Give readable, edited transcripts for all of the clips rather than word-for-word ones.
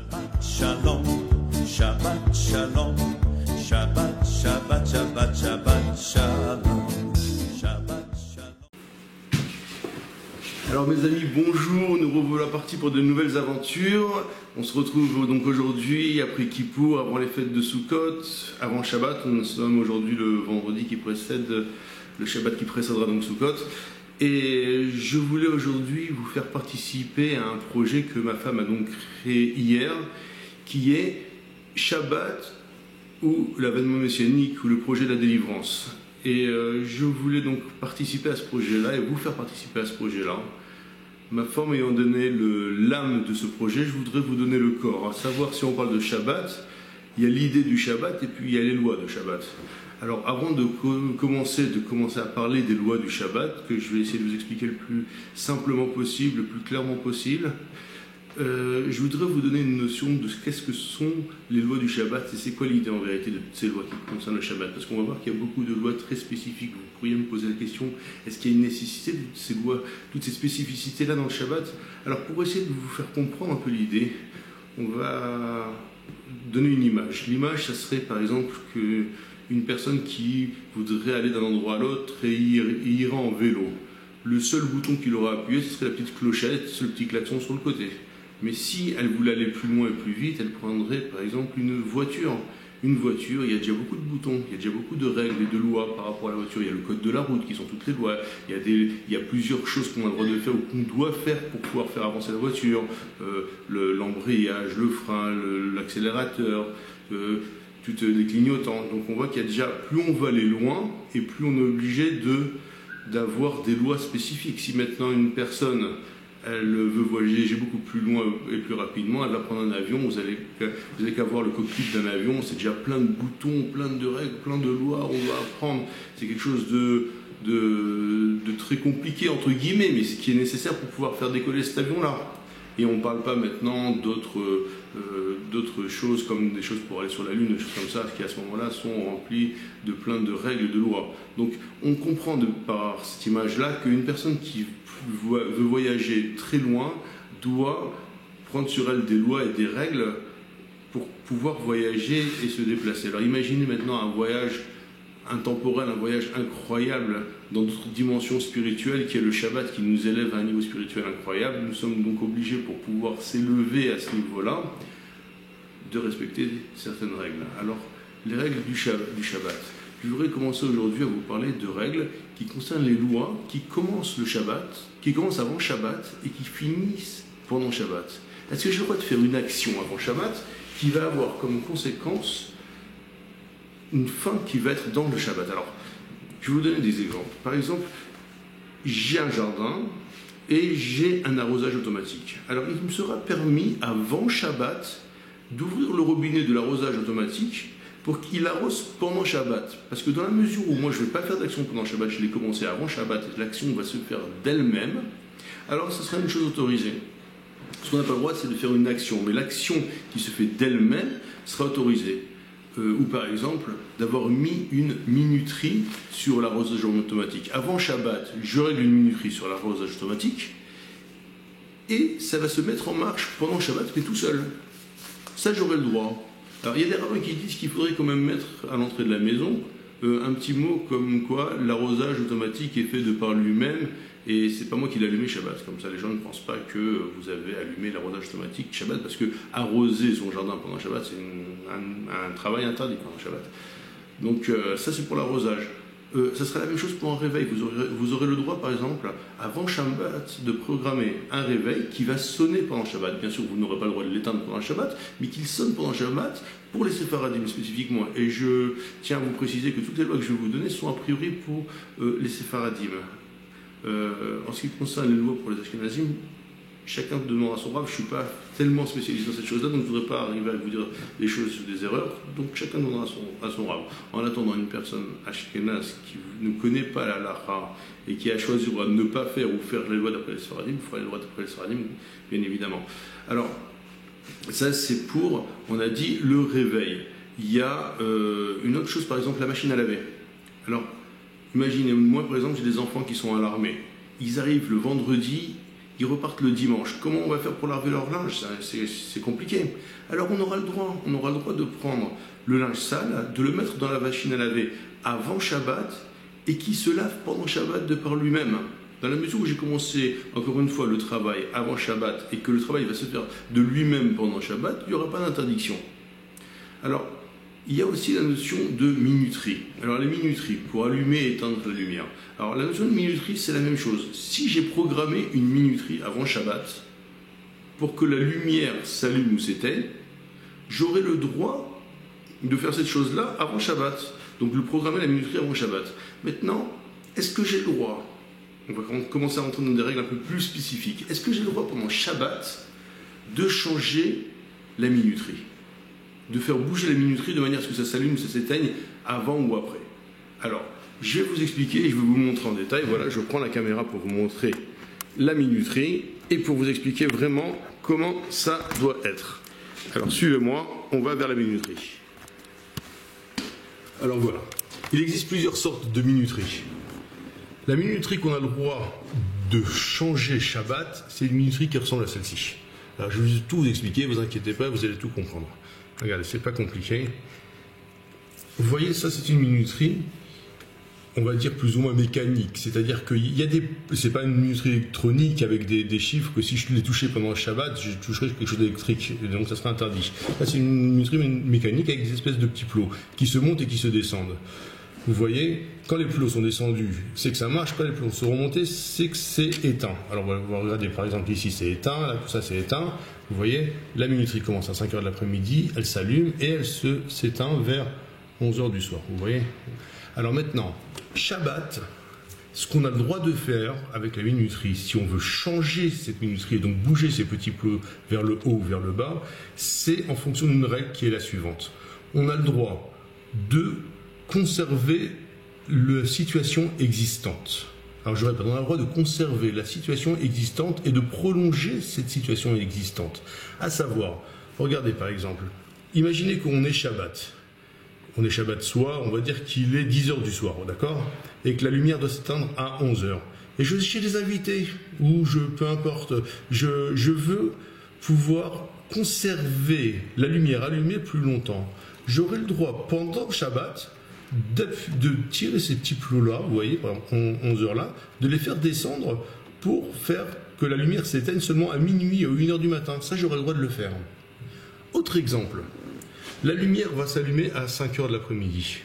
Shabbat Shalom, Shabbat Shalom, Shabbat, Shabbat, Shabbat, Shabbat Shalom, Shabbat Shalom. Alors mes amis, bonjour, nous revoilà partis pour de nouvelles aventures. On se retrouve donc aujourd'hui après Kippour, avant les fêtes de Sukkot, avant Shabbat. Nous sommes aujourd'hui le vendredi qui précède le Shabbat qui précédera donc Sukkot. Et je voulais aujourd'hui vous faire participer à un projet que ma femme a donc créé hier, qui est Shabbat ou l'avènement messianique ou le projet de la délivrance. Et je voulais donc participer à ce projet-là et vous faire participer à ce projet-là. Ma femme ayant donné l'âme de ce projet, je voudrais vous donner le corps. À savoir, si on parle de Shabbat, il y a l'idée du Shabbat et puis il y a les lois de Shabbat. Alors avant de commencer à parler des lois du Shabbat, que je vais essayer de vous expliquer le plus simplement possible, le plus clairement possible, je voudrais vous donner une notion de qu'est-ce que sont les lois du Shabbat et c'est quoi l'idée en vérité de ces lois qui concernent le Shabbat. Parce qu'on va voir qu'il y a beaucoup de lois très spécifiques. Vous pourriez me poser la question, est-ce qu'il y a une nécessité de ces lois, toutes ces spécificités-là dans le Shabbat? Alors pour essayer de vous faire comprendre un peu l'idée, on va donner une image. L'image, ça serait par exemple qu'une personne qui voudrait aller d'un endroit à l'autre et ira en vélo. Le seul bouton qu'il aura appuyé, ce serait la petite clochette, le petit klaxon sur le côté. Mais si elle voulait aller plus loin et plus vite, elle prendrait par exemple une voiture. Une voiture, il y a déjà beaucoup de boutons, il y a déjà beaucoup de règles et de lois par rapport à la voiture. Il y a le code de la route qui sont toutes les lois. Il y a plusieurs choses qu'on a le droit de faire ou qu'on doit faire pour pouvoir faire avancer la voiture. L'embrayage, le frein, l'accélérateur, tous les clignotants. Donc on voit qu'il y a déjà, plus on va aller loin et plus on est obligé d'avoir des lois spécifiques. Si maintenant une personne elle veut voyager beaucoup plus loin et plus rapidement, elle va prendre un avion, vous avez qu'à voir le cockpit d'un avion, c'est déjà plein de boutons, plein de règles, plein de lois, on doit apprendre. C'est quelque chose de très compliqué, entre guillemets, mais ce qui est nécessaire pour pouvoir faire décoller cet avion-là. Et on ne parle pas maintenant d'autres choses comme des choses pour aller sur la Lune, des choses comme ça, qui à ce moment-là sont remplies de plein de règles et de lois. Donc on comprend par cette image-là qu'une personne qui veut voyager très loin doit prendre sur elle des lois et des règles pour pouvoir voyager et se déplacer. Alors imaginez maintenant un voyage intemporel, un voyage incroyable dans d'autres dimensions spirituelles qui est le Shabbat qui nous élève à un niveau spirituel incroyable. Nous sommes donc obligés pour pouvoir s'élever à ce niveau-là de respecter certaines règles. Alors les règles du Shabbat. Je voudrais commencer aujourd'hui à vous parler de règles qui concernent les lois qui commencent le Shabbat, qui commencent avant Shabbat et qui finissent pendant Shabbat. Est-ce que j'ai le droit de faire une action avant Shabbat qui va avoir comme conséquence une fin qui va être dans le Shabbat? Alors, je vais vous donner des exemples. Par exemple, j'ai un jardin et j'ai un arrosage automatique. Alors, il me sera permis avant Shabbat d'ouvrir le robinet de l'arrosage automatique pour qu'il arrose pendant Shabbat. Parce que dans la mesure où moi je ne vais pas faire d'action pendant Shabbat, je l'ai commencé avant Shabbat et l'action va se faire d'elle-même, alors ce sera une chose autorisée. Ce qu'on n'a pas le droit, c'est de faire une action, mais l'action qui se fait d'elle-même sera autorisée. Ou par exemple, d'avoir mis une minuterie sur l'arrosage automatique. Avant Shabbat, je règle une minuterie sur l'arrosage automatique et ça va se mettre en marche pendant Shabbat, mais tout seul. Ça, j'aurai le droit. Alors, il y a des rabbins qui disent qu'il faudrait quand même mettre à l'entrée de la maison un petit mot comme quoi l'arrosage automatique est fait de par lui-même et c'est pas moi qui l'ai allumé Shabbat. Comme ça, les gens ne pensent pas que vous avez allumé l'arrosage automatique Shabbat parce que arroser son jardin pendant Shabbat, c'est un travail interdit pendant Shabbat. Donc, ça, c'est pour l'arrosage. Ça sera la même chose pour un réveil. Vous aurez le droit, par exemple, avant Shabbat, de programmer un réveil qui va sonner pendant Shabbat. Bien sûr, vous n'aurez pas le droit de l'éteindre pendant Shabbat, mais qu'il sonne pendant Shabbat pour les séfaradim spécifiquement. Et je tiens à vous préciser que toutes les lois que je vais vous donner sont a priori pour les séfaradim. En ce qui concerne les lois pour les ashkenazim, chacun demandera son rave. Je ne suis pas tellement spécialiste dans cette chose-là, donc je ne voudrais pas arriver à vous dire des choses, des erreurs. Donc chacun demandera à son rave. En attendant, une personne ashkenaz qui ne connaît pas la halakha et qui a choisi de ne pas faire ou faire les lois d'après les sfaradim, fera les lois d'après les sfaradim, bien évidemment. Alors, ça c'est pour, on a dit, le réveil. Il y a une autre chose, par exemple, la machine à laver. Alors, imaginez, moi par exemple, j'ai des enfants qui sont à l'armée. Ils arrivent le vendredi, ils repartent le dimanche. Comment on va faire pour laver leur linge? C'est compliqué. Alors on aura le droit de prendre le linge sale, de le mettre dans la machine à laver avant Shabbat et qui se lave pendant Shabbat de par lui-même. Dans la mesure où j'ai commencé, encore une fois, le travail avant Shabbat et que le travail va se faire de lui-même pendant Shabbat, il n'y aura pas d'interdiction. Alors, il y a aussi la notion de minuterie. Alors, les minuteries, pour allumer et éteindre la lumière. Alors, la notion de minuterie, c'est la même chose. Si j'ai programmé une minuterie avant Shabbat, pour que la lumière s'allume ou s'éteigne, j'aurai le droit de faire cette chose-là avant Shabbat. Donc, de programmer la minuterie avant Shabbat. Maintenant, est-ce que j'ai le droit? On va commencer à rentrer dans des règles un peu plus spécifiques. Est-ce que j'ai le droit pendant Shabbat de changer la minuterie? De faire bouger la minuterie de manière à ce que ça s'allume ou ça s'éteigne avant ou après? Alors, je vais vous expliquer et je vais vous montrer en détail. Voilà, je prends la caméra pour vous montrer la minuterie et pour vous expliquer vraiment comment ça doit être. Alors, suivez-moi, on va vers la minuterie. Alors voilà, il existe plusieurs sortes de minuterie. La minuterie qu'on a le droit de changer Shabbat, c'est une minuterie qui ressemble à celle-ci. Alors je vais tout vous expliquer, vous inquiétez pas, vous allez tout comprendre. Regardez, c'est pas compliqué. Vous voyez, ça c'est une minuterie, on va dire plus ou moins mécanique. C'est-à-dire qu'il y a des... C'est pas une minuterie électronique avec des chiffres que si je les touchais pendant le Shabbat, je toucherais quelque chose d'électrique, donc ça serait interdit. Là c'est une minuterie mécanique avec des espèces de petits plots qui se montent et qui se descendent. Vous voyez, quand les plots sont descendus, c'est que ça marche. Quand les plots sont remontés, c'est que c'est éteint. Alors, on va regarder, par exemple, ici, c'est éteint. Là, tout ça, c'est éteint. Vous voyez, la minuterie commence à 5 h de l'après-midi. Elle s'allume et elle s'éteint vers 11 h du soir. Vous voyez? Alors maintenant, Shabbat, ce qu'on a le droit de faire avec la minuterie, si on veut changer cette minuterie et donc bouger ces petits plots vers le haut ou vers le bas, c'est en fonction d'une règle qui est la suivante. On a le droit de conserver la situation existante. Alors je répète, on a le droit de conserver la situation existante et de prolonger cette situation existante. À savoir, regardez par exemple, imaginez qu'on est Shabbat. On est Shabbat soir, on va dire qu'il est 10 h du soir, d'accord? Et que la lumière doit s'éteindre à 11 h. Et je suis chez des invités, ou peu importe, je veux pouvoir conserver la lumière allumée plus longtemps. J'aurai le droit, pendant Shabbat, de tirer ces petits plots-là, vous voyez, par exemple, 11 h là, de les faire descendre pour faire que la lumière s'éteigne seulement à minuit ou 1 h du matin. Ça, j'aurai le droit de le faire. Autre exemple, la lumière va s'allumer à 5 h de l'après-midi.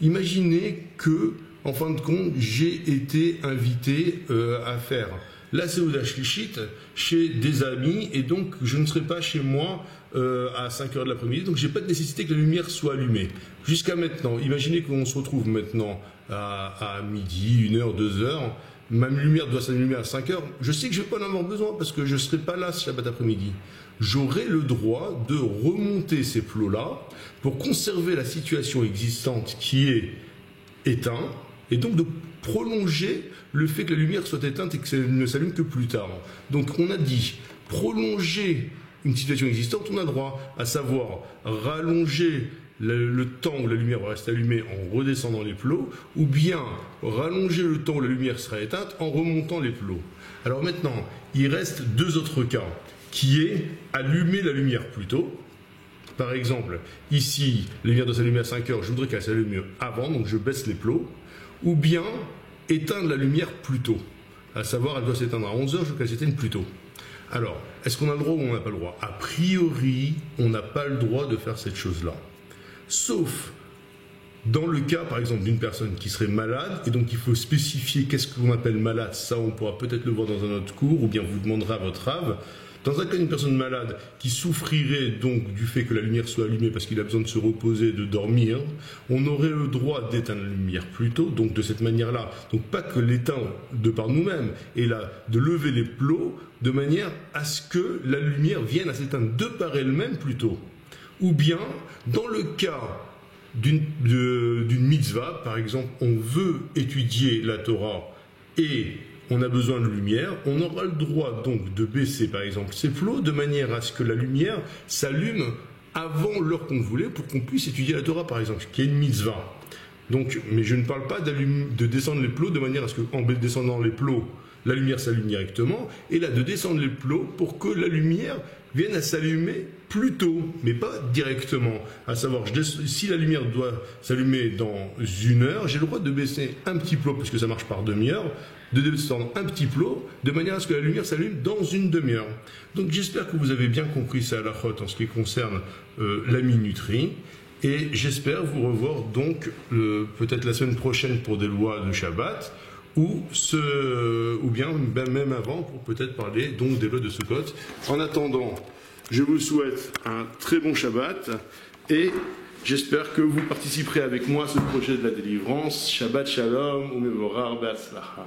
Imaginez que, en fin de compte, j'ai été invité à faire la Seuda Shlichit chez des amis et donc je ne serai pas chez moi à 5 h de l'après-midi, donc je n'ai pas de nécessité que la lumière soit allumée. Jusqu'à maintenant, imaginez qu'on se retrouve maintenant à midi, 1 h, 2 h, ma lumière doit s'allumer à 5 h, je sais que je ne vais pas en avoir besoin parce que je ne serai pas là ce Shabbat après-midi. J'aurai le droit de remonter ces plots-là pour conserver la situation existante qui est éteinte et donc de prolonger le fait que la lumière soit éteinte et que ça ne s'allume que plus tard. Donc on a dit prolonger une situation existante, on a le droit, à savoir rallonger le temps où la lumière va rester allumée en redescendant les plots, ou bien rallonger le temps où la lumière sera éteinte en remontant les plots. Alors maintenant, il reste deux autres cas, qui est allumer la lumière plus tôt. Par exemple, ici, la lumière doit s'allumer à 5 h, je voudrais qu'elle s'allume avant, donc je baisse les plots, ou bien éteindre la lumière plus tôt, à savoir elle doit s'éteindre à 11 h, je veux qu'elle s'éteigne plus tôt. Alors, est-ce qu'on a le droit ou on n'a pas le droit? A priori, on n'a pas le droit de faire cette chose-là. Sauf dans le cas, par exemple, d'une personne qui serait malade, et donc il faut spécifier qu'est-ce qu'on appelle malade, ça on pourra peut-être le voir dans un autre cours, ou bien vous demanderez à votre rave. Dans un cas d'une personne malade qui souffrirait donc du fait que la lumière soit allumée parce qu'il a besoin de se reposer, de dormir, on aurait le droit d'éteindre la lumière plus tôt, donc de cette manière-là. Donc pas que l'éteindre de par nous-mêmes, et là, de lever les plots de manière à ce que la lumière vienne à s'éteindre de par elle-même plus tôt. Ou bien, dans le cas d'une mitzvah, par exemple, on veut étudier la Torah et on a besoin de lumière, on aura le droit donc de baisser par exemple ces plots de manière à ce que la lumière s'allume avant l'heure qu'on voulait pour qu'on puisse étudier la Torah par exemple, qui est une mitzvah. Donc, mais je ne parle pas de descendre les plots de manière à ce qu'en descendant les plots, la lumière s'allume directement, et là de descendre les plots pour que la lumière vienne à s'allumer plus tôt, mais pas directement. À savoir, si la lumière doit s'allumer dans 1 heure, j'ai le droit de baisser un petit plot, puisque ça marche par demi-heure, de descendre un petit plot, de manière à ce que la lumière s'allume dans une demi-heure. Donc j'espère que vous avez bien compris ça à la halachot en ce qui concerne la minuterie, et j'espère vous revoir donc peut-être la semaine prochaine pour des lois de Shabbat, ou bien même avant pour peut-être parler donc des lois de Sukkot. En attendant, je vous souhaite un très bon Shabbat et j'espère que vous participerez avec moi à ce projet de la délivrance. Shabbat Shalom, Umevorar Be'atzlacha.